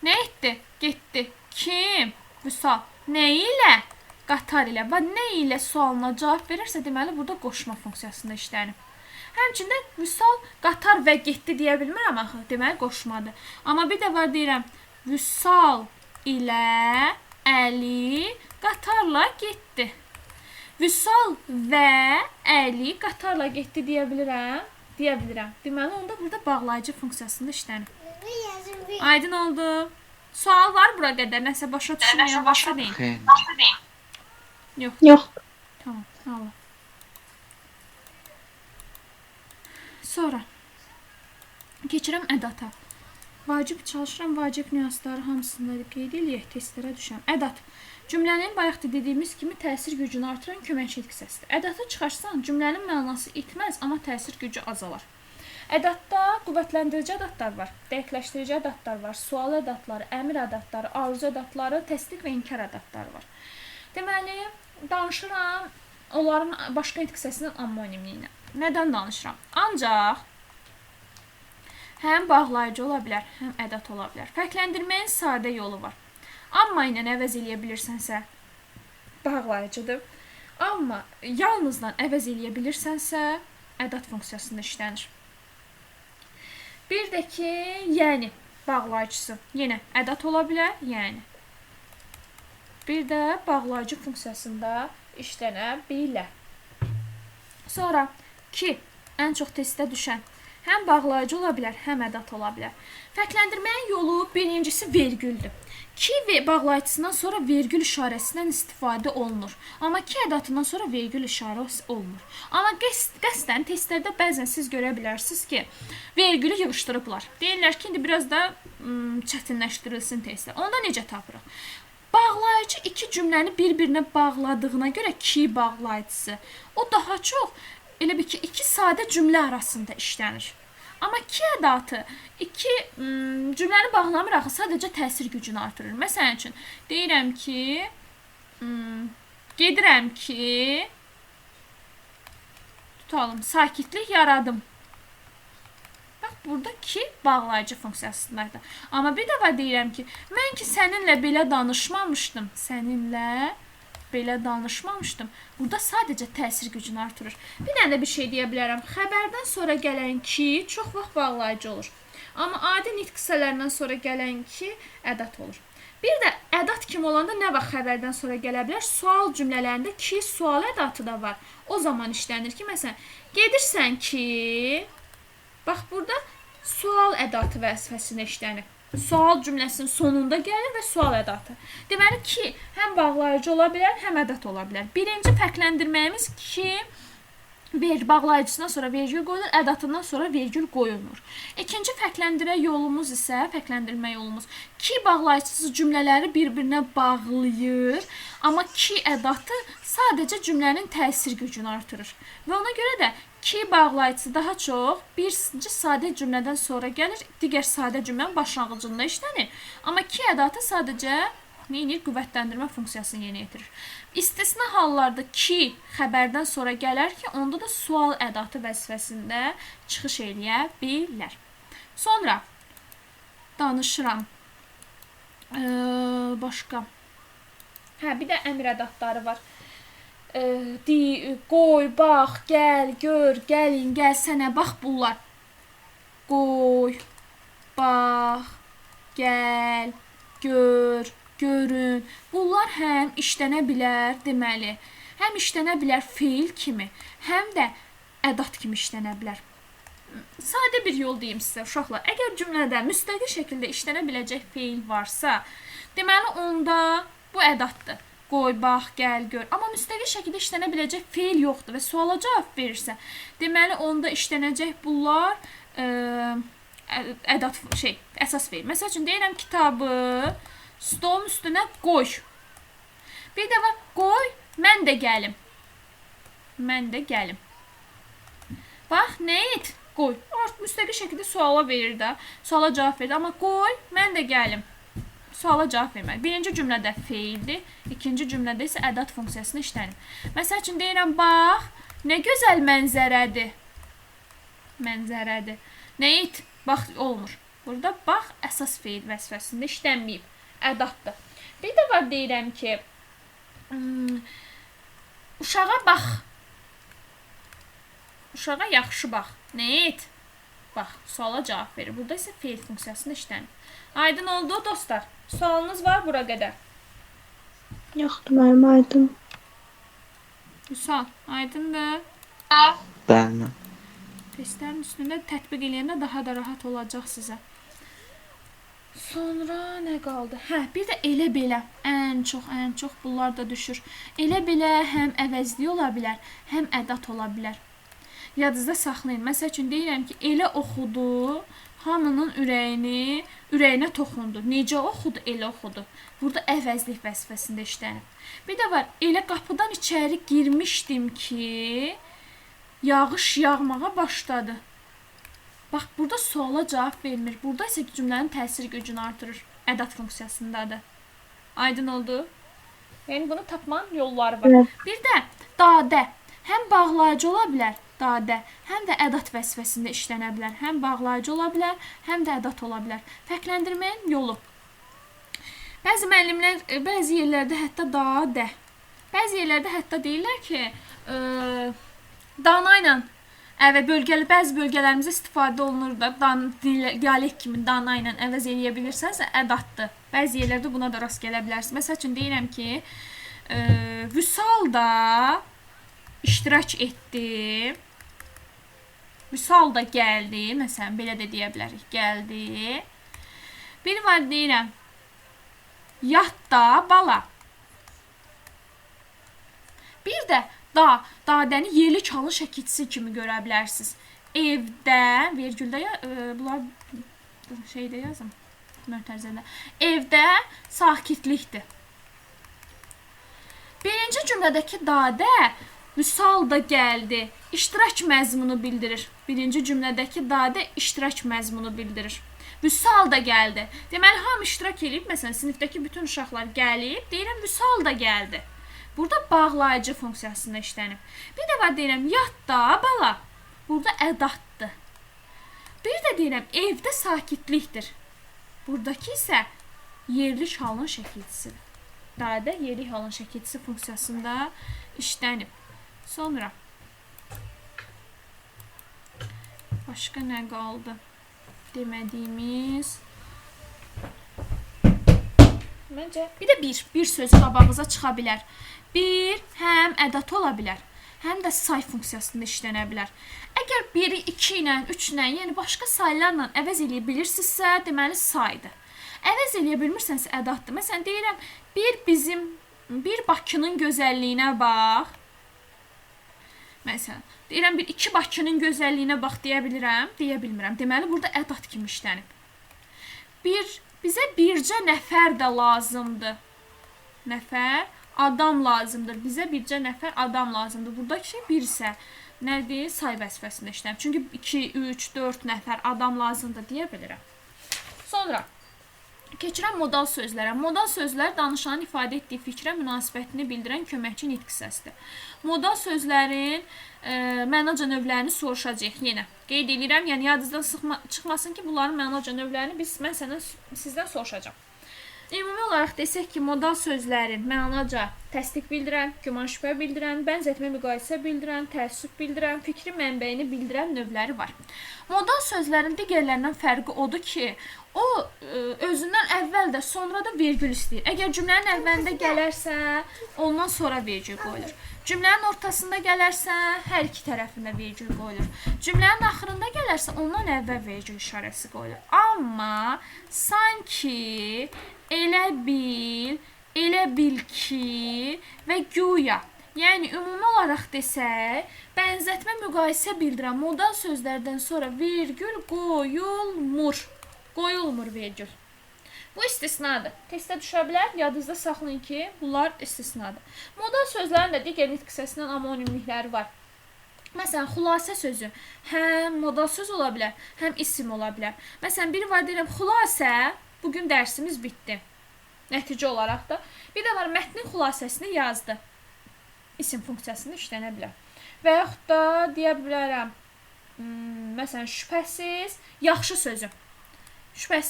Nə etdi? Getdi. Kim? Vüsal. Nə ilə? Qatar ilə. Və nə ilə sualına cavab verirsə, deməli burada qoşma funksiyasında işlənib. Həmçində Vüsal qatar və getdi deyə bilmirəm axı. Deməli qoşmadır. Amma bir də var deyirəm. Vüsal ilə Əli qatarla getdi. Vüsal və Əli qatarla getdi deyə bilirəm. Deyə bilirəm. Deməli onda burada bağlayıcı funksiyasında işlənib. Aydın oldu. Sual var bura qədər. Nəsə başa düşməyən varsa deyin. Yox. Yox. Tamam. Allah. Sonra keçirəm ədata. Vacib çalışıram, vacib nüansları hamısını qeyd eləyək, testlərə düşəm. Ədat. Cümlənin bayaqda dediyimiz kimi təsir gücünü artıran köməkçi hissəsidir. Ədatı çıxarsan, cümlənin mənası itməz, amma təsir gücü azalar. Ədatda qüvvətləndirici ədatlar var, dəqiqləşdirici ədatlar var, sual ədatları, əmr ədatları, arzu ədatları, təsdiq və inkar ədatları var. Deməli, danışıram onların başqa hissəsinin ammonimliyinə. Nədən danışıram? Ancaq həm bağlayıcı ola bilər, həm ədat ola bilər. Fərqləndirməyin sadə yolu var. Amma ilə əvəz eləyə bilirsənsə, bağlayıcıdır. Amma yalnızla əvəz eləyə bilirsənsə, ədat funksiyasında işlənir. Bir də ki, yəni bağlayıcısı. Yenə ədat ola bilər, yəni. Bir də bağlayıcı funksiyasında işlənə bilər. Sonra ki, ən çox testdə düşən. Həm bağlayıcı ola bilər, həm ədat ola bilər. Fərqləndirməyin yolu birincisi vergüldür. Ki bağlayıcısından sonra vergül işarəsindən istifadə olunur. Amma ki ədatından sonra vergül işarəsi olmur. Amma qəsdən testlərdə bəzən siz görə bilərsiniz ki, vergülü yığışdırıblar. Deyirlər ki, indi biraz da çətinləşdirilsin testlər. Onda necə tapırıq? Bağlayıcı iki cümləni bir-birinə bağladığına görə ki bağlayıcısı, o daha çox elə bir ki, iki sadə cümlə arasında işlənir. Amma ki ədatı iki cümləni bağlamır axı, sadəcə təsir gücünü artırır. Məsələn üçün, deyirəm ki, gedirəm ki, tutalım, sakitlik yaradım. Bax, burada ki bağlayıcı funksiyasındadır. Amma bir də var deyirəm ki, mən ki səninlə belə danışmamışdım, Burada sadəcə təsir gücünü artırır. Bir dənə də bir şey deyə bilərəm. Xəbərdən sonra gələn ki çox vaxt bağlayıcı olur. Amma adi nitq hissələrindən sonra gələn ki ədat olur. Bir də ədat kimi olanda nə vaxt xəbərdən sonra gələ bilər? Sual cümlələrində ki sual ədatı da var. O zaman işlənir ki, məsələn, gedirsən ki, bax burada sual ədatı vəzifəsində işlənir. Sual cümləsinin sonunda gəlir və sual ədatı. Deməli ki, həm bağlayıcı ola bilər, həm ədat ola bilər. Birinci fərqləndirməyimiz ki, bağlayıcısından sonra vergül qoyulur, ədatından sonra vergül qoyulmur. İkinci fərqləndirmə yolumuz ki, bağlayıcısı cümlələri bir-birinə bağlayır, amma ki ədatı sadəcə cümlənin təsir gücünü artırır. Və ona görə də ki bağlayıcısı daha çox birinci sadə cümlədən sonra gəlir, digər sadə cümlənin başlanğıcında işlənir. Amma ki ədatı sadəcə qüvvətləndirmə funksiyasını yerinə yetirir. İstisna hallarda ki xəbərdən sonra gələr ki, onda da sual ədatı vəzifəsində çıxış eləyə bilər. Sonra danışıram. Başqa. Bir də əmr ədatları var. Qoy, bax, gəl, gör, gəlin, gəlsənə, bax bunlar. Qoy, bax, gəl, gör, görün. Bunlar həm işlənə bilər, deməli, həm işlənə bilər feil kimi, həm də ədat kimi işlənə bilər. Sadə bir yol deyim sizə, uşaqlar. Əgər cümlədə müstəqil şəkildə işlənə biləcək feil varsa, deməli onda bu ədatdır. Qoy, bax, gəl, gör. Amma müstəqil şəkildə işlənə biləcək feil yoxdur və suala cavab verirsə, deməli onda işlənəcək bunlar əsas feil. Məsəl üçün deyirəm kitabı stolun üstünə qoy. Bir də var, qoy, mən də gəlim. Mən də gəlim. Bax, nə et? Qoy. Müstəqil şəkildə suala verir də, suala cavab verir. Amma qoy, mən də gəlim. Suala cavab vermək. Birinci cümlədə feildir, ikinci cümlədə isə ədat funksiyasını işlənir. Məsəl üçün deyirəm, bax, nə gözəl mənzərədir. Mənzərədir. Nə et? Bax, olmur. Burada bax əsas feil vəzifəsində işlənməyib. Ədatdır. Bir də var deyirəm ki, uşağa bax. Uşağa yaxşı bax. Nə et? Bax, suala cavab verir. Burada isə feil funksiyasında işlənir. Aydın oldu dostlar. Sualınız var bura qədər? Yoxdur, müəllim, aydın. Vüsal, aydındır. Bəli. Testlərin üstündə tətbiq eləyəndə daha da rahat olacaq sizə. Sonra nə qaldı? Hə, bir də elə belə. Ən çox bunlar da düşür. Elə belə həm əvəzli ola bilər, həm ədat ola bilər. Yadınızda saxlayın. Məsəl üçün deyirəm ki, elə oxudu, hamının ürəyinə toxundu. Necə oxudu, elə oxudu. Burada əvəzlik vəzifəsində işlənib. Bir də var, elə qapıdan içəri girmişdim ki, yağış yağmağa başladı. Bax, burada suala cavab vermir. Burada isə cümlənin təsir gücünü artırır. Ədat funksiyasındadır. Aydın oldu? Yəni, bunu tapmanın yolları var. Evet. Bir də dadə. Həm bağlayıcı ola bilər, dadə, həm də ədat vəzifəsində işlənə bilər. Həm bağlayıcı ola bilər, həm də ədat ola bilər. Fərqləndirməyin yolu. Bəzi müəllimlər, bəzi yerlərdə hətta dadə. Bəzi yerlərdə hətta deyirlər ki, dana ilə bəzi bölgələrimizdə istifadə olunur da, dialekt kimi dana ilə əvəz eləyə bilirsənsə, ədatdır. Bəzi yerlərdə buna da rast gələ bilərsiniz. Məsəl üçün deyirəm ki, Vüsal da iştirak etdi. Vüsal da gəldi. Məsələn, belə də deyə bilərik. Gəldi. Bir var deyirəm. Yatda bala. Bir də dadəni yerli çalın şəkilçisi kimi görə bilərsiniz. Evdə, vergüldə bunlar şeydə yazım. Mötərizədə. Evdə sakitlikdir. Birinci cümlədəki dadə Vüsal da gəldi. İştirak məzmunu bildirir. Birinci cümlədəki dadə iştirak məzmunu bildirir. Vüsal da gəldi. Deməli, hamı iştirak edib. Məsələn, sinifdəki bütün uşaqlar gəlib. Deyirəm, Vüsal da gəldi. Burada bağlayıcı funksiyasında işlənib. Bir də var deyirəm, yatda bala. Burada ədatdır. Bir də deyirəm, evdə sakitlikdir. Buradakı isə yerli halın şəkilçisidir. Dadə yerli halın şəkilçisi funksiyasında işlənib. Sonra başqa nə qaldı? Demədiyimiz. Məncə bir də bir söz qabağınıza çıxa bilər. Bir həm ədat ola bilər, həm də say funksiyasında işlənə bilər. Əgər 1-i 2 ilə, 3 ilə, yəni başqa saylarla əvəz eləyə bilirsinizsə, deməli saydır. Əvəz eləyə bilmirsənsə ədatdır. Məsələn deyirəm, bir Bakının gözəlliyinə bax. Məsələn, deyirəm, iki Bakının gözəlliyinə bax deyə bilirəm, deyə bilmirəm. Deməli, burada ədat kimi işlənib. Bizə bircə nəfər də lazımdır. Nəfər, adam lazımdır. Bizə bircə nəfər adam lazımdır. Buradakı bir isə nədir? Say vəzifəsində işlənib. Çünki 2, 3, 4 nəfər adam lazımdır deyə bilirəm. Sonra keçirəm modal sözlərə. Modal sözlər danışanın ifadə etdiyi fikrə münasibətini bildirən köməkçi nitq hissəsidir. Modal sözlərin mənaca növlərini soruşacağıq yenə. Qeyd edirəm, yəni yadınızdan çıxmasın ki, bunların mənaca növlərini mən sizdən soruşacağam. Ümumi olaraq desək ki, modal sözlərin mənaca təsdiq bildirən, güman şübhə bildirən, bənzətmə müqayisə bildirən, təəssüb bildirən, fikri mənbəyini bildirən növləri var. Modal sözlərin digərlərindən fərqi odur ki, o özündən əvvəl də, sonra da vergül istəyir. Əgər cümlənin əvvəlində gələrsə, ondan sonra vergül qoyulur. Cümlənin ortasında gələrsə, hər iki tərəfində vergül qoyulur. Cümlənin axırında gələrsə, ondan əvvəl vergül işarəsi qoyulur. Amma sanki, elə bil ki və güya. Yəni, ümumi olaraq desək, bənzətmə müqayisə bildirən modal sözlərdən sonra vergül qoyulmur. Qoyulmur vergül. Bu istisnadır. Testə düşə bilər. Yadınızda saxlayın ki, bunlar istisnadır. Modal sözlərin də digər nitq hissəsindən amonimlikləri var. Məsələn, xülasə sözü həm modal söz ola bilər, həm isim ola bilər. Məsələn, biri var deyirəm, xülasə, bugün dərsimiz bitdi. Nəticə olaraq da. Bir də var, mətnin xülasəsini yazdı. İsim funksiyasında işlənə bilər. Və yaxud da deyə bilərəm, məsələn, şübhəsiz, yaxşı sözü. Şübhəsiz